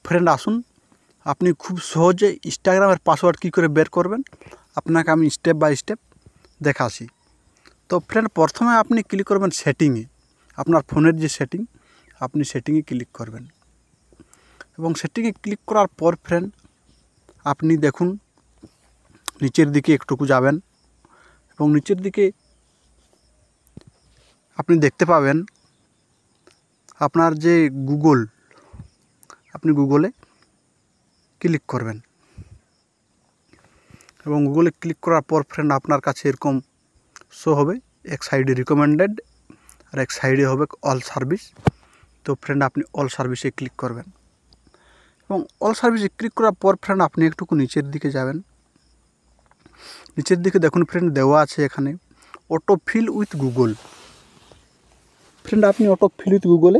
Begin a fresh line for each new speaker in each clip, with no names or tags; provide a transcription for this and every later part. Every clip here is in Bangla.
ফ্রেন্ড আসুন আপনি খুব সহজে ইনস্টাগ্রামের পাসওয়ার্ড কী করে বের করবেন আপনাকে আমি স্টেপ বাই স্টেপ দেখাচ্ছি। তো ফ্রেন্ড প্রথমে আপনি ক্লিক করবেন সেটিংয়ে, আপনার ফোনের যে সেটিং আপনি সেটিংয়ে ক্লিক করবেন এবং সেটিংয়ে ক্লিক করার পর ফ্রেন্ড আপনি দেখুন নিচের দিকে একটুকু যাবেন এবং নিচের দিকে আপনি দেখতে পাবেন আপনার যে গুগল, আপনি গুগলে ক্লিক করবেন এবং গুগলে ক্লিক করার পর ফ্রেন্ড আপনার কাছে এরকম শো হবে, এক সাইডে রিকমেন্ডেড আর এক সাইডে হবে অল সার্ভিস। তো ফ্রেন্ড আপনি অল সার্ভিসে ক্লিক করবেন এবং অল সার্ভিসে ক্লিক করার পর ফ্রেন্ড আপনি একটুকু নিচের দিকে যাবেন। নিচের দিকে দেখুন ফ্রেন্ড দেওয়া আছে এখানে auto fill with Google. Friend আপনি অটো ফিল উইথ গুগলে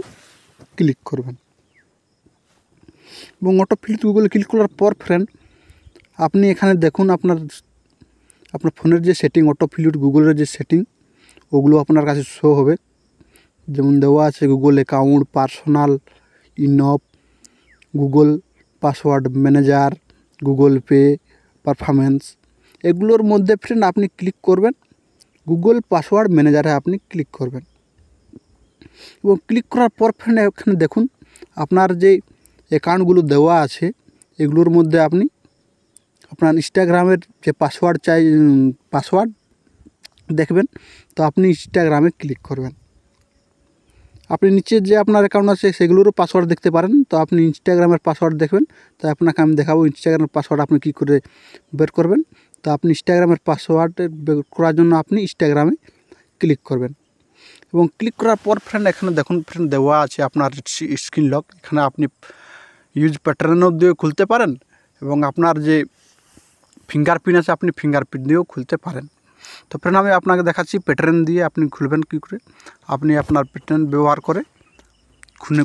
ক্লিক করবেন এবং অটো ফিল উইথ গুগলে ক্লিক করার পর ফ্রেন্ড আপনি এখানে দেখুন আপনার ফোনের যে সেটিং অটো ফিল উইথ গুগলের যে সেটিং ওগুলো আপনার কাছে শো হবে। যেমন দেওয়া আছে Google account, personal, info, Google password manager, Google Pay, performance. এগুলোর মধ্যে ফ্রেন্ড আপনি ক্লিক করবেন গুগল পাসওয়ার্ড ম্যানেজারে আপনি ক্লিক করবেন এবং ক্লিক করার পর ফ্রেন্ড এখানে দেখুন আপনার যে অ্যাকাউন্টগুলো দেওয়া আছে এগুলোর মধ্যে আপনি আপনার ইনস্টাগ্রামের যে পাসওয়ার্ড দেখবেন। তো আপনি ইনস্টাগ্রামে ক্লিক করবেন। আপনি নিচে যে আপনার অ্যাকাউন্ট আছে সেগুলোরও পাসওয়ার্ড দেখতে পারেন। তো আপনি ইনস্টাগ্রামের পাসওয়ার্ড দেখবেন। তো আপনাকে আমি দেখাবো ইনস্টাগ্রামের পাসওয়ার্ড আপনি কী করে বের করবেন। তো আপনি ইনস্টাগ্রামের পাসওয়ার্ড বের করার জন্য আপনি ইনস্টাগ্রামে ক্লিক করবেন এবং ক্লিক করার পর ফ্রেন্ড এখানে দেখুন ফ্রেন্ড দেওয়া আছে আপনার স্ক্রিন লক। এখানে আপনি ইউজ প্যাটার্নও দিয়ে খুলতে পারেন এবং আপনার যে ফিঙ্গারপ্রিন্ট আছে আপনি ফিঙ্গারপ্রিন্ট দিয়েও খুলতে পারেন। তো ফ্রেন্ড আমি আপনাকে দেখাচ্ছি প্যাটার্ন দিয়ে আপনি খুলবেন কী করে। আপনি আপনার প্যাটার্ন ব্যবহার করে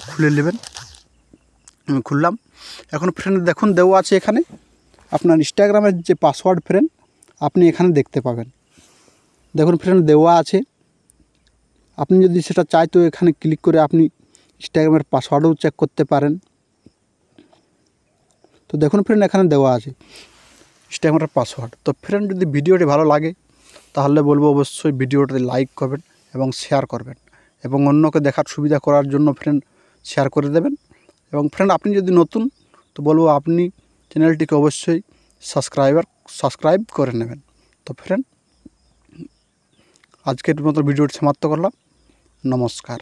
খুলে নেবেন। আমি খুললাম। এখন ফ্রেন্ড দেখুন দেওয়া আছে এখানে আপনার ইনস্টাগ্রামের যে পাসওয়ার্ড ফ্রেন্ড আপনি এখানে দেখতে পাবেন। দেখুন ফ্রেন্ড দেওয়া আছে, আপনি যদি সেটা চাই তো এখানে ক্লিক করে আপনি ইনস্টাগ্রামের পাসওয়ার্ডও চেক করতে পারেন। তো দেখুন ফ্রেন্ড এখানে দেওয়া আছে ইনস্টাগ্রামের পাসওয়ার্ড। তো ফ্রেন্ড যদি ভিডিওটি ভালো লাগে তাহলে বলবো অবশ্যই ভিডিওটি লাইক করবেন এবং শেয়ার করবেন এবং অন্যকে দেখার সুবিধা করার জন্য ফ্রেন্ড শেয়ার করে দেবেন। এবং ফ্রেন্ড আপনি যদি নতুন তো বলবো আপনি চ্যানেলটিকে অবশ্যই সাবস্ক্রাইব করে নেবেন। তো ফ্রেন্ড আজকের মতো ভিডিওটি সমাপ্ত করলাম। নমস্কার।